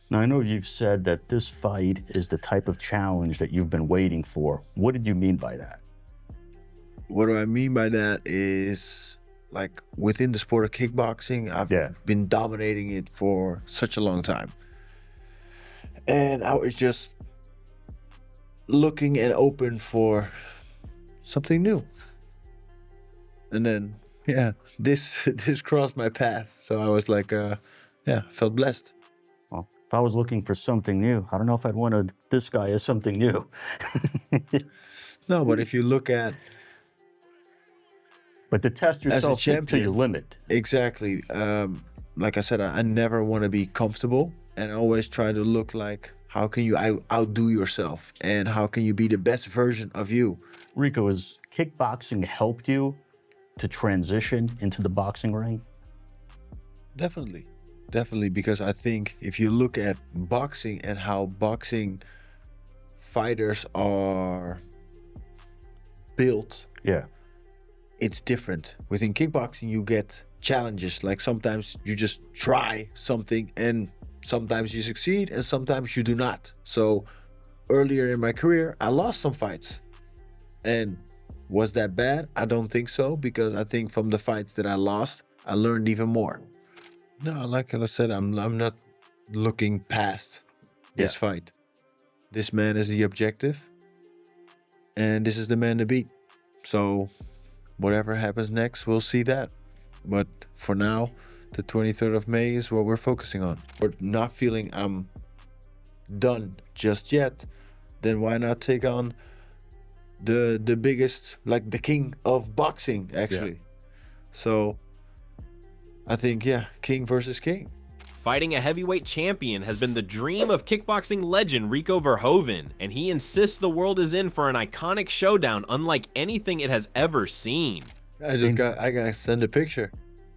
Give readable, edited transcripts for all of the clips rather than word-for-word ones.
Now, I know you've said that this fight is the type of challenge that you've been waiting for. What did you mean by that? What do I mean by that is, like, within the sport of kickboxing, I've Yeah. been dominating it for such a long time. And I was just looking and open for something new. And then, yeah, this crossed my path. So I was like, felt blessed. Well, if I was looking for something new, I don't know if I'd wanted this guy as something new. No, but if you look at, But to test yourself to champion, your limit. exactly. Like I said, I never want to be comfortable, and I always try to look like, how can you outdo yourself, and how can you be the best version of you? Rico, has kickboxing helped you to transition into the boxing ring? Definitely, because I think if you look at boxing and how boxing fighters are built, Yeah. it's different. Within kickboxing, you get challenges. Like sometimes you just try something and sometimes you succeed and sometimes you do not. So earlier in my career, I lost some fights. And was that bad? I don't think so, because I think from the fights that I lost, I learned even more. No, like I said, I'm not looking past this fight. This man is the objective, and this is the man to beat. So whatever happens next, we'll see that. But for now, the 23rd of May is what we're focusing on. We're not feeling I'm done just yet, then why not take on the biggest, like the king of boxing, actually. So I think, king versus king. Fighting a heavyweight champion has been the dream of kickboxing legend Rico Verhoeven, and he insists the world is in for an iconic showdown unlike anything it has ever seen. I gotta send a picture.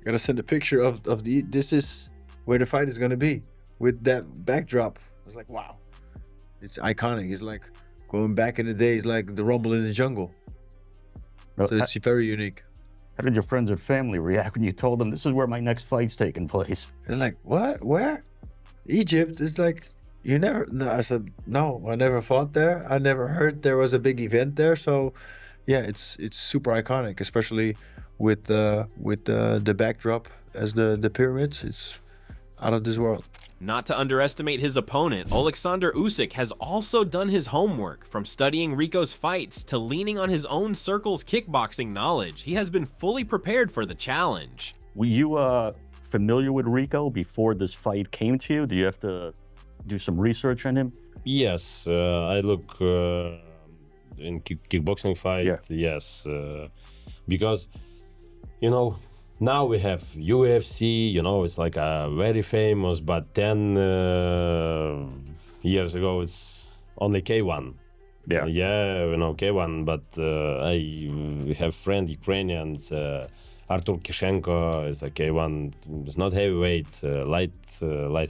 Gotta send a picture of this is where the fight is gonna be with that backdrop. I was like, wow, it's iconic. It's like going back in the days, like the Rumble in the Jungle. So it's very unique. How did your friends and family react when you told them this is where my next fight's taking place? They're like, what? Where? Egypt? It's like, you never. No, I said, no, I never fought there. I never heard there was a big event there. So yeah, it's super iconic, especially with the backdrop as the pyramids. It's out of this world. Not to underestimate his opponent, Oleksandr Usyk has also done his homework. From studying Rico's fights to leaning on his own circle's kickboxing knowledge, he has been fully prepared for the challenge. Were you familiar with Rico before this fight came to you? Do you have to do some research on him? Yes, I look in kickboxing fight. Yes, because now we have UFC, it's like very famous, but 10 years ago it's only K1. Yeah, K1, but I have friend Ukrainians, Artur Kishenko is a K1, it's not heavyweight, light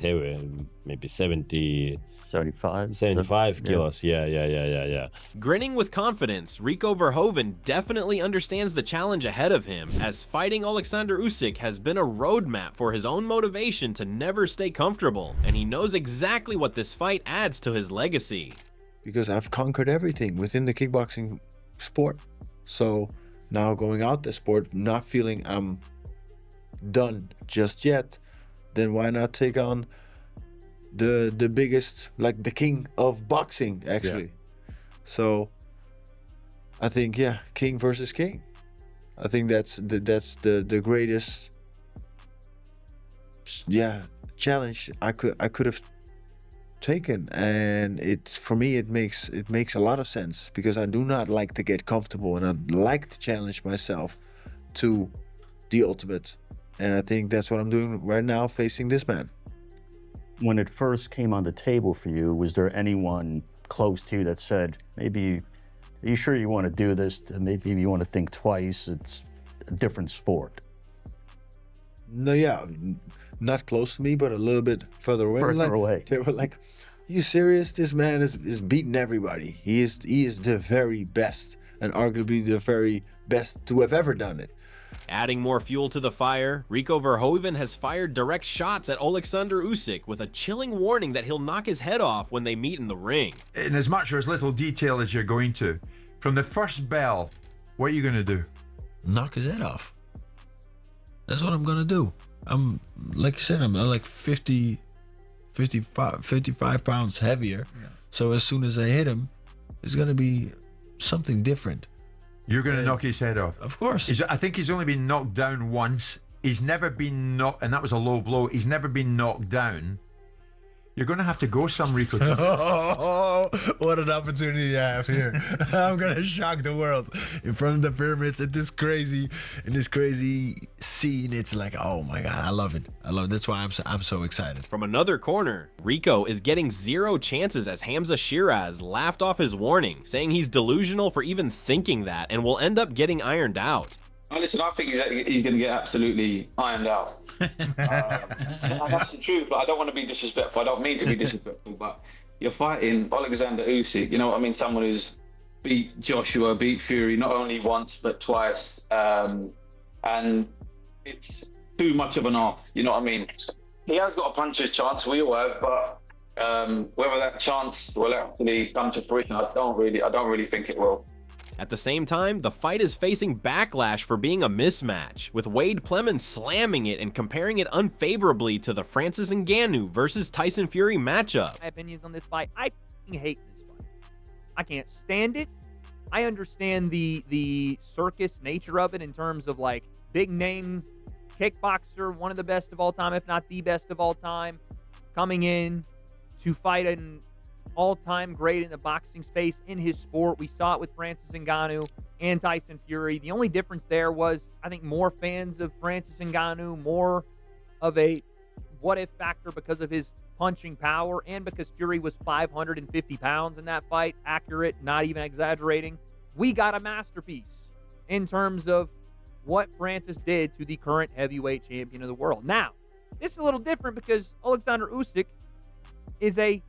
heavy, maybe 75 kilos. Yeah. Grinning with confidence, Rico Verhoeven definitely understands the challenge ahead of him, as fighting Oleksandr Usyk has been a roadmap for his own motivation to never stay comfortable, and he knows exactly what this fight adds to his legacy. Because I've conquered everything within the kickboxing sport. So now going out the sport, not feeling I'm done just yet, then why not take on the biggest, like the king of boxing, actually. So I think, king versus king. I think that's the greatest challenge I could have taken, and for me it makes a lot of sense, because I do not like to get comfortable, and I'd like to challenge myself to the ultimate, and I think that's what I'm doing right now, facing this man. When it first came on the table for you, was there anyone close to you that said, maybe, are you sure you want to do this? Maybe you want to think twice, it's a different sport? No, not close to me, but a little bit further away. They were like, are you serious? This man is beating everybody. He is the very best, and arguably the very best to have ever done it. Adding more fuel to the fire, Rico Verhoeven has fired direct shots at Oleksandr Usyk with a chilling warning that he'll knock his head off when they meet in the ring. In as much or as little detail as you're going to, from the first bell, what are you going to do? Knock his head off. That's what I'm gonna do. I'm, like you said, I'm like 55 pounds heavier. Yeah. So as soon as I hit him, it's gonna be something different. You're going to knock his head off? Of course. I think he's only been knocked down once. He's never been knocked, and that was a low blow. He's never been knocked down. You're going to have to go some, Rico. Oh, what an opportunity I have here. I'm going to shock the world in front of the pyramids in this crazy scene. It's like, oh my God, I love it. That's why I'm so excited. From another corner, Rico is getting 0 chances as Hamza Shiraz laughed off his warning, saying he's delusional for even thinking that and will end up getting ironed out. Listen, I think he's going to get absolutely ironed out. That's the truth. Like, I don't want to be disrespectful. I don't mean to be disrespectful, but you're fighting Oleksandr Usyk. You know what I mean? Someone who's beat Joshua, beat Fury, not only once but twice. And it's too much of an ask. You know what I mean? He has got a puncher's chance. We all have, but whether that chance will actually come to fruition, I don't really think it will. At the same time, the fight is facing backlash for being a mismatch, with Wade Plemons slamming it and comparing it unfavorably to the Francis Ngannou versus Tyson Fury matchup. My opinions on this fight, I hate this fight. I can't stand it. I understand the circus nature of it in terms of like big name kickboxer, one of the best of all time, if not the best of all time, coming in to fight an all-time great in the boxing space in his sport. We saw it with Francis Ngannou and Tyson Fury. The only difference there was, I think, more fans of Francis Ngannou, more of a what-if factor because of his punching power and because Fury was 550 pounds in that fight. Accurate, not even exaggerating. We got a masterpiece in terms of what Francis did to the current heavyweight champion of the world. Now, this is a little different because Oleksandr Usyk is a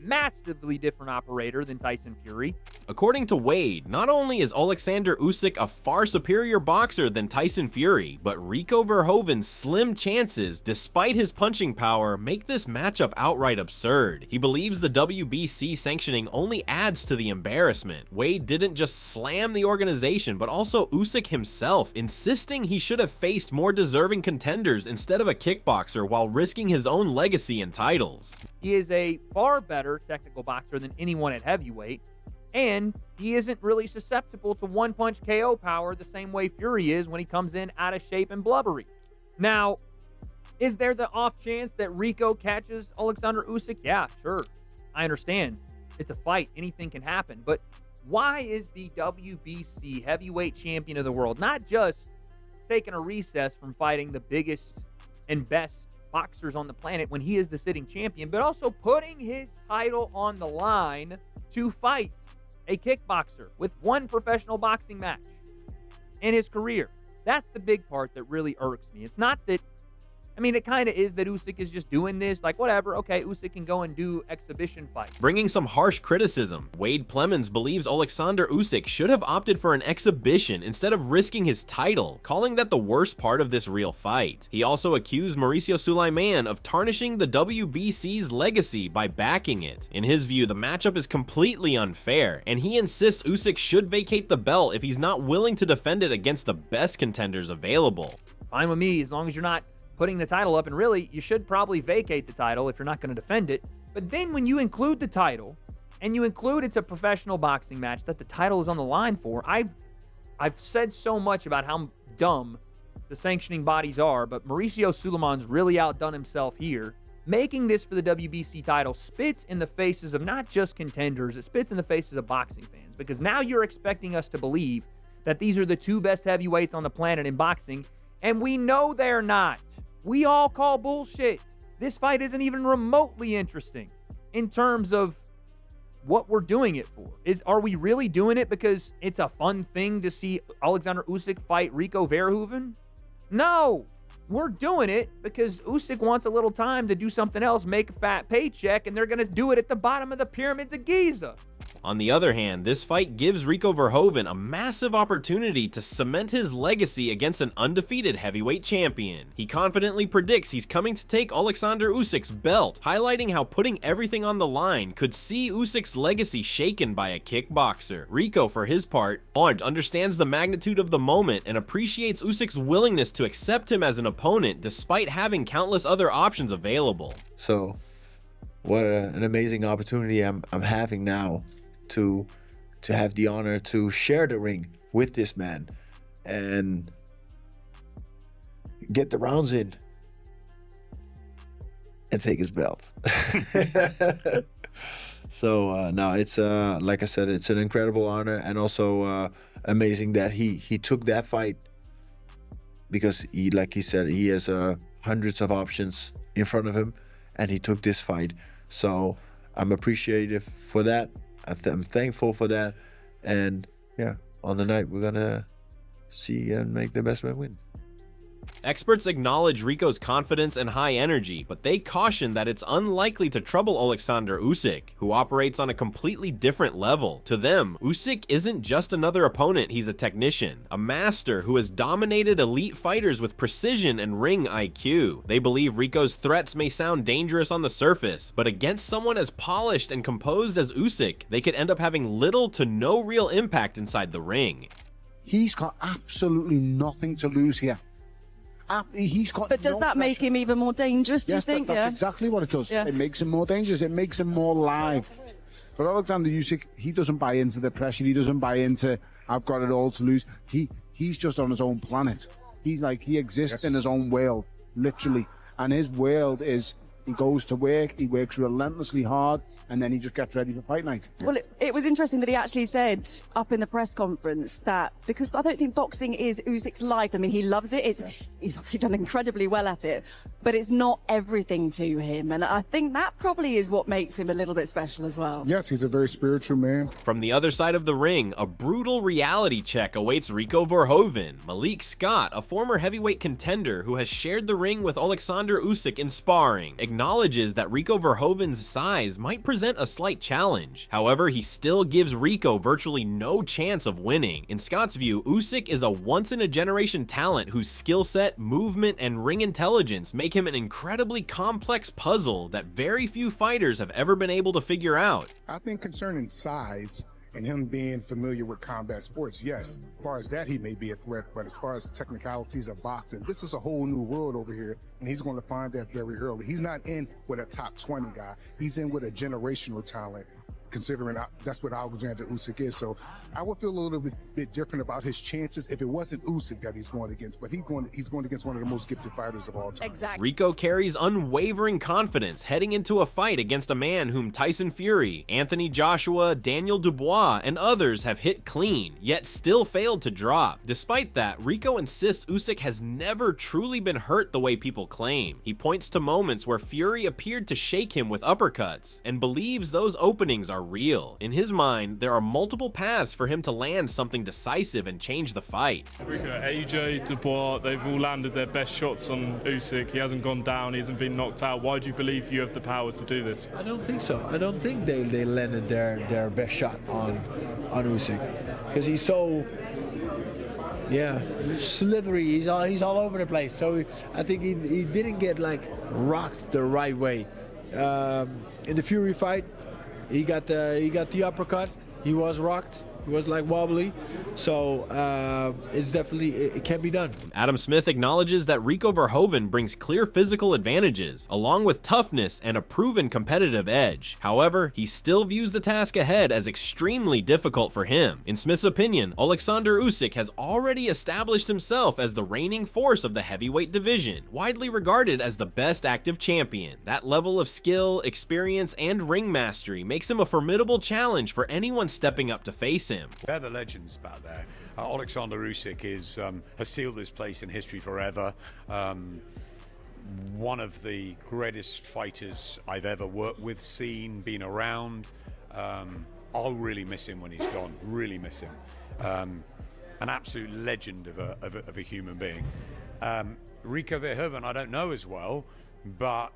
massively different operator than Tyson Fury. According to Wade, not only is Oleksandr Usyk a far superior boxer than Tyson Fury, but Rico Verhoeven's slim chances, despite his punching power, make this matchup outright absurd. He believes the WBC sanctioning only adds to the embarrassment. Wade didn't just slam the organization, but also Usyk himself, insisting he should have faced more deserving contenders instead of a kickboxer while risking his own legacy and titles. He is a far better technical boxer than anyone at heavyweight, and he isn't really susceptible to one-punch KO power the same way Fury is when he comes in out of shape and blubbery. Now, is there the off chance that Rico catches Oleksandr Usyk? Yeah, sure. I understand. It's a fight. Anything can happen. But why is the WBC heavyweight champion of the world not just taking a recess from fighting the biggest and best boxers on the planet when he is the sitting champion, but also putting his title on the line to fight a kickboxer with one professional boxing match in his career? That's the big part that really irks me. It's not that, I mean, it kind of is that Usyk is just doing this, like, whatever, okay, Usyk can go and do exhibition fights. Bringing some harsh criticism, Wade Plemons believes Oleksandr Usyk should have opted for an exhibition instead of risking his title, calling that the worst part of this real fight. He also accused Mauricio Sulaiman of tarnishing the WBC's legacy by backing it. In his view, the matchup is completely unfair, and he insists Usyk should vacate the belt if he's not willing to defend it against the best contenders available. Fine with me, as long as you're not putting the title up, and really, you should probably vacate the title if you're not going to defend it. But then when you include the title, and you include it's a professional boxing match that the title is on the line for, I've said so much about how dumb the sanctioning bodies are, but Mauricio Sulaiman's really outdone himself here. Making this for the WBC title spits in the faces of not just contenders, it spits in the faces of boxing fans, because now you're expecting us to believe that these are the two best heavyweights on the planet in boxing, and we know they're not. We all call bullshit. This fight isn't even remotely interesting in terms of what we're doing it for. Are we really doing it because it's a fun thing to see Oleksandr Usyk fight Rico Verhoeven? No, we're doing it because Usyk wants a little time to do something else, make a fat paycheck, and they're going to do it at the bottom of the pyramids of Giza. On the other hand, this fight gives Rico Verhoeven a massive opportunity to cement his legacy against an undefeated heavyweight champion. He confidently predicts he's coming to take Oleksandr Usyk's belt, highlighting how putting everything on the line could see Usyk's legacy shaken by a kickboxer. Rico, for his part, understands the magnitude of the moment and appreciates Usyk's willingness to accept him as an opponent despite having countless other options available. So, what an amazing opportunity I'm having now to have the honor to share the ring with this man and get the rounds in and take his belt. So no, it's like I said, it's an incredible honor, and also amazing that he took that fight, because he, like he said, he has hundreds of options in front of him, and he took this fight. So I'm appreciative for that. I'm thankful for that, and yeah, on the night we're gonna see and make the best man win. Experts acknowledge Rico's confidence and high energy, but they caution that it's unlikely to trouble Oleksandr Usyk, who operates on a completely different level. To them, Usyk isn't just another opponent, he's a technician, a master who has dominated elite fighters with precision and ring IQ. They believe Rico's threats may sound dangerous on the surface, but against someone as polished and composed as Usyk, they could end up having little to no real impact inside the ring. He's got absolutely nothing to lose here. He's got. But does that make him even more dangerous, do you think? That's exactly what it does. Yeah. It makes him more dangerous. It makes him more live. But Oleksandr Usyk, he doesn't buy into the pressure. He doesn't buy into, I've got it all to lose. He's just on his own planet. He's like, he exists in his own world, literally. And his world is, he goes to work, he works relentlessly hard, and then he just gets ready for fight night. Well, it was interesting that he actually said up in the press conference that, because I don't think boxing is Usyk's life. I mean, he loves it. He's obviously done incredibly well at it, but it's not everything to him. And I think that probably is what makes him a little bit special as well. Yes, he's a very spiritual man. From the other side of the ring, a brutal reality check awaits Rico Verhoeven. Malik Scott, a former heavyweight contender who has shared the ring with Oleksandr Usyk in sparring, acknowledges that Rico Verhoeven's size might present a slight challenge. However, he still gives Rico virtually no chance of winning. In Scott's view, Usyk is a once-in-a-generation talent whose skill set, movement, and ring intelligence make him an incredibly complex puzzle that very few fighters have ever been able to figure out. I think concerning size and him being familiar with combat sports, yes, as far as that, he may be a threat, but as far as technicalities of boxing, this is a whole new world over here, and he's going to find that very early. He's not in with a top 20 guy. He's in with a generational talent, considering that's what Oleksandr Usyk is. So I would feel a little bit different about his chances if it wasn't Usyk that he's going against, but he's going against one of the most gifted fighters of all time. Exactly. Rico carries unwavering confidence heading into a fight against a man whom Tyson Fury, Anthony Joshua, Daniel Dubois, and others have hit clean, yet still failed to drop. Despite that, Rico insists Usyk has never truly been hurt the way people claim. He points to moments where Fury appeared to shake him with uppercuts, and believes those openings are real. In his mind, there are multiple paths for him to land something decisive and change the fight. Rico, AJ, Dubois, they've all landed their best shots on Usyk. He hasn't gone down, he hasn't been knocked out. Why do you believe you have the power to do this? I don't think so. I don't think they landed their best shot on Usyk, because he's so slithery. He's all over the place. So I think he didn't get like rocked the right way. In the Fury fight, he got the uppercut. He was rocked. He was like wobbly. So it's definitely, it can be done. Adam Smith acknowledges that Rico Verhoeven brings clear physical advantages, along with toughness and a proven competitive edge. However, he still views the task ahead as extremely difficult for him. In Smith's opinion, Oleksandr Usyk has already established himself as the reigning force of the heavyweight division, widely regarded as the best active champion. That level of skill, experience, and ring mastery makes him a formidable challenge for anyone stepping up to face him. They're the legends back there. Oleksandr Usyk has sealed this place in history forever. One of the greatest fighters I've ever worked with, seen, been around. I'll really miss him when he's gone. Really miss him. An absolute legend of a human being. Rico Verhoeven, I don't know as well, but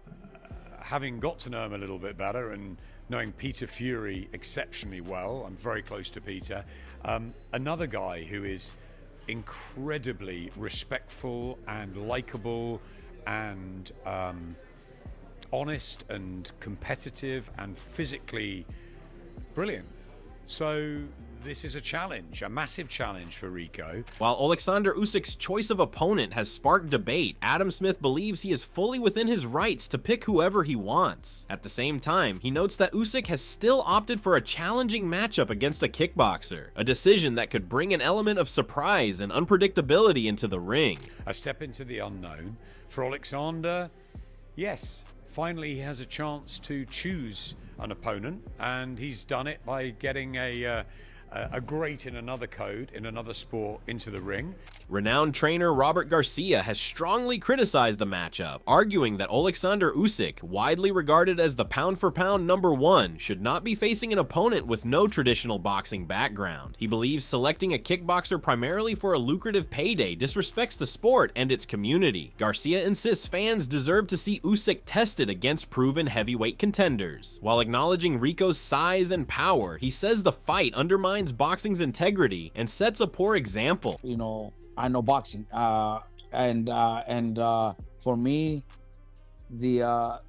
having got to know him a little bit better and knowing Peter Fury exceptionally well, I'm very close to Peter, another guy who is incredibly respectful and likable and honest and competitive and physically brilliant. So this is a challenge, a massive challenge for Rico. While Oleksandr Usyk's choice of opponent has sparked debate, Adam Smith believes he is fully within his rights to pick whoever he wants. At the same time, he notes that Usyk has still opted for a challenging matchup against a kickboxer, a decision that could bring an element of surprise and unpredictability into the ring. A step into the unknown. For Oleksandr, yes, finally he has a chance to choose an opponent, and he's done it by getting a great in another code, in another sport, into the ring. Renowned trainer Robert Garcia has strongly criticized the matchup, arguing that Oleksandr Usyk, widely regarded as the pound-for-pound #1, should not be facing an opponent with no traditional boxing background. He believes selecting a kickboxer primarily for a lucrative payday disrespects the sport and its community. Garcia insists fans deserve to see Usyk tested against proven heavyweight contenders. While acknowledging Rico's size and power, he says the fight undermines boxing's integrity and sets a poor example. You know, I know boxing, and for me, the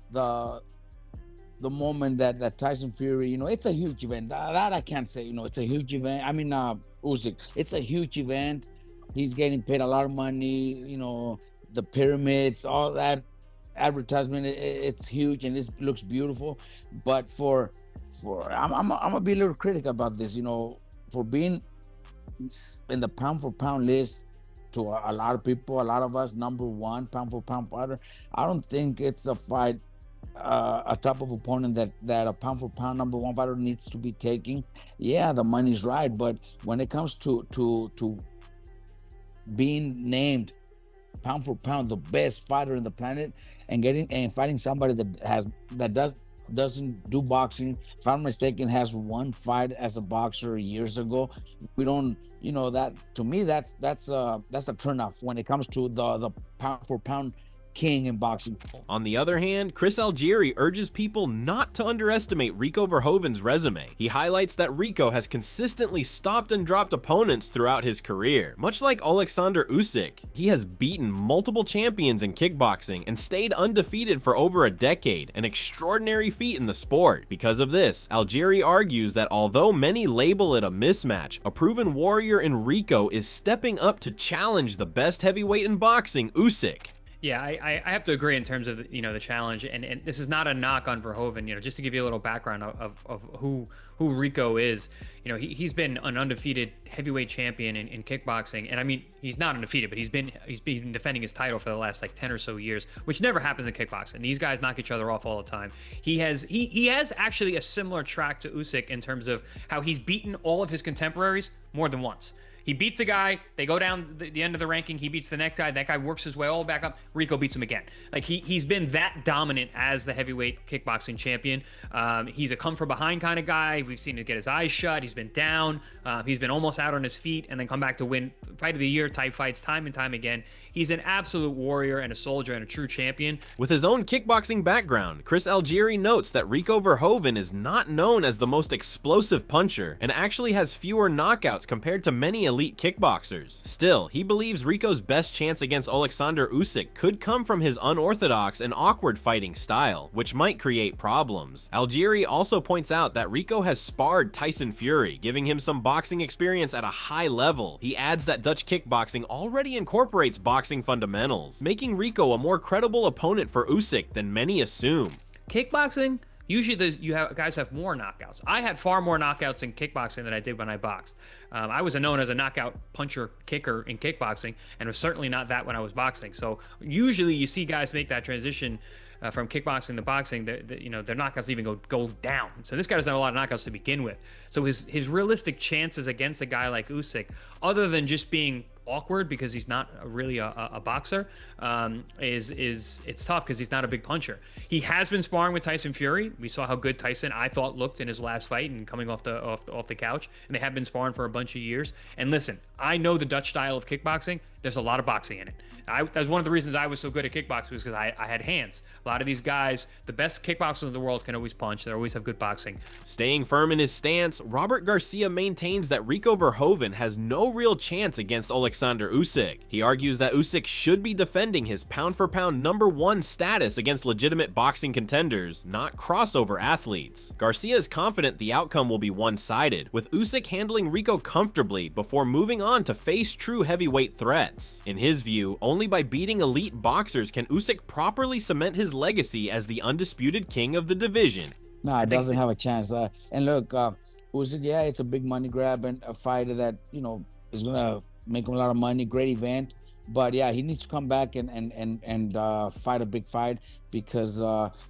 moment that Tyson Fury, you know, it's a huge event. That I can't say, you know, it's a huge event. I mean, Usyk, it's a huge event. He's getting paid a lot of money. You know, the pyramids, all that advertisement, it's huge and it looks beautiful. But I'm gonna be a little critical about this. You know, for being in the pound for pound list to a lot of people, a lot of us, #1 pound for pound fighter, I don't think it's a fight, a type of opponent that a pound for pound #1 fighter needs to be taking. Yeah, the money's right, but when it comes to being named pound for pound the best fighter in the planet and fighting somebody that doesn't do boxing, if I'm mistaken, has one fight as a boxer years ago. We don't, you know, that to me that's a turnoff when it comes to the pound for pound king in boxing. On the other hand, Chris Algieri urges people not to underestimate Rico Verhoeven's resume. He highlights that Rico has consistently stopped and dropped opponents throughout his career. Much like Oleksandr Usyk, he has beaten multiple champions in kickboxing and stayed undefeated for over a decade, an extraordinary feat in the sport. Because of this, Algieri argues that although many label it a mismatch, a proven warrior in Rico is stepping up to challenge the best heavyweight in boxing, Usyk. Yeah, I have to agree in terms of, you know, the challenge, and this is not a knock on Verhoeven. You know, just to give you a little background of who Rico is. You know, he's been an undefeated heavyweight champion in kickboxing, and I mean, he's not undefeated, but he's been defending his title for the last like 10 or so years, which never happens in kickboxing. These guys knock each other off all the time. He has actually a similar track to Usyk in terms of how he's beaten all of his contemporaries more than once. He beats a guy, they go down the end of the ranking, he beats the next guy, that guy works his way all back up, Rico beats him again. Like, he's been that dominant as the heavyweight kickboxing champion. He's a come-from-behind kind of guy. We've seen him get his eyes shut, he's been down, he's been almost out on his feet, and then come back to win Fight of the Year type fights time and time again. He's an absolute warrior and a soldier and a true champion. With his own kickboxing background, Chris Algieri notes that Rico Verhoeven is not known as the most explosive puncher and actually has fewer knockouts compared to many elite kickboxers. Still, he believes Rico's best chance against Oleksandr Usyk could come from his unorthodox and awkward fighting style, which might create problems. Algieri also points out that Rico has sparred Tyson Fury, giving him some boxing experience at a high level. He adds that Dutch kickboxing already incorporates boxing fundamentals, making Rico a more credible opponent for Usyk than many assume. Kickboxing, usually guys have more knockouts. I had far more knockouts in kickboxing than I did when I boxed. I was known as a knockout puncher kicker in kickboxing, and was certainly not that when I was boxing. So usually you see guys make that transition from kickboxing to boxing, you know, their knockouts even go down. So this guy doesn't have a lot of knockouts to begin with. So his realistic chances against a guy like Usyk, other than just being awkward because he's not really a boxer, it's tough because he's not a big puncher. He has been sparring with Tyson Fury. We saw how good Tyson, I thought, looked in his last fight and coming off the couch, and they have been sparring for a bunch of years. And listen, I know the Dutch style of kickboxing. There's a lot of boxing in it. That was one of the reasons I was so good at kickboxing, was because I had hands. A lot of these guys, the best kickboxers in the world, can always punch. They always have good boxing. Staying firm in his stance, Robert Garcia maintains that Rico Verhoeven has no real chance against Oleksandr Usyk. He argues that Usyk should be defending his pound-for-pound #1 status against legitimate boxing contenders, not crossover athletes. Garcia is confident the outcome will be one-sided, with Usyk handling Rico comfortably before moving on to face true heavyweight threats. In his view, only by beating elite boxers can Usyk properly cement his legacy as the undisputed king of the division. No, it doesn't have a chance. And look, Usyk, yeah, it's a big money grab and a fighter that, you know, is gonna make him a lot of money. Great event, but yeah, he needs to come back and fight a big fight, because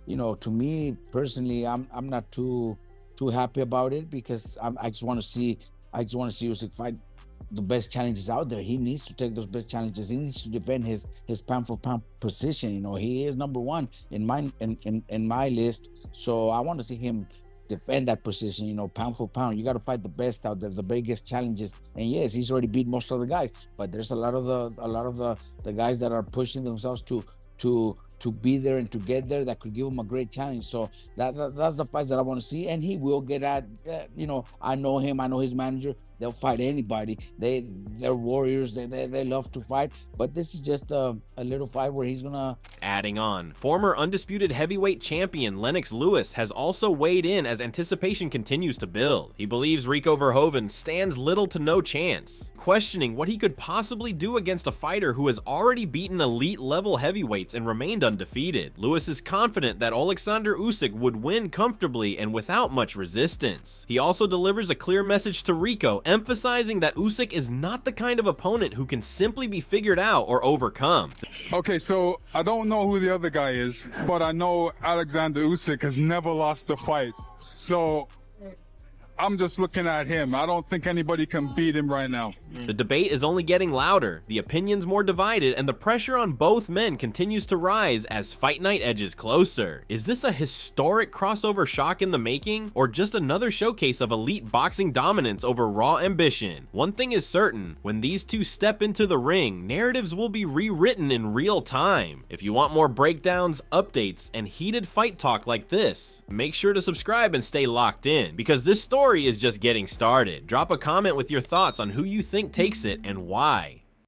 you know, to me personally, I'm not too happy about it, because I just want to see Usyk fight the best challenges out there. He needs to take those best challenges. He needs to defend his pound for pound position. You know, he is #1 in my list. So I want to see him defend that position, you know, pound for pound. You got to fight the best out there, the biggest challenges. And yes, he's already beat most of the guys, but there's a lot of the guys that are pushing themselves to be there and to get there, that could give him a great challenge. So that's the fights that I want to see, and he will get at. You know, I know him, I know his manager. They'll fight anybody. They're warriors. They love to fight. But this is just a little fight where he's gonna. Adding on, former undisputed heavyweight champion Lennox Lewis has also weighed in as anticipation continues to build. He believes Rico Verhoeven stands little to no chance, questioning what he could possibly do against a fighter who has already beaten elite level heavyweights and remained undefeated. Lewis is confident that Oleksandr Usyk would win comfortably and without much resistance. He also delivers a clear message to Rico, emphasizing that Usyk is not the kind of opponent who can simply be figured out or overcome. Okay, so I don't know who the other guy is, but I know Oleksandr Usyk has never lost a fight. So I'm just looking at him. I don't think anybody can beat him right now. The debate is only getting louder, the opinions more divided, and the pressure on both men continues to rise as Fight Night edges closer. Is this a historic crossover shock in the making, or just another showcase of elite boxing dominance over raw ambition? One thing is certain, when these two step into the ring, narratives will be rewritten in real time. If you want more breakdowns, updates, and heated fight talk like this, make sure to subscribe and stay locked in, because this story is just getting started. Drop a comment with your thoughts on who you think takes it and why.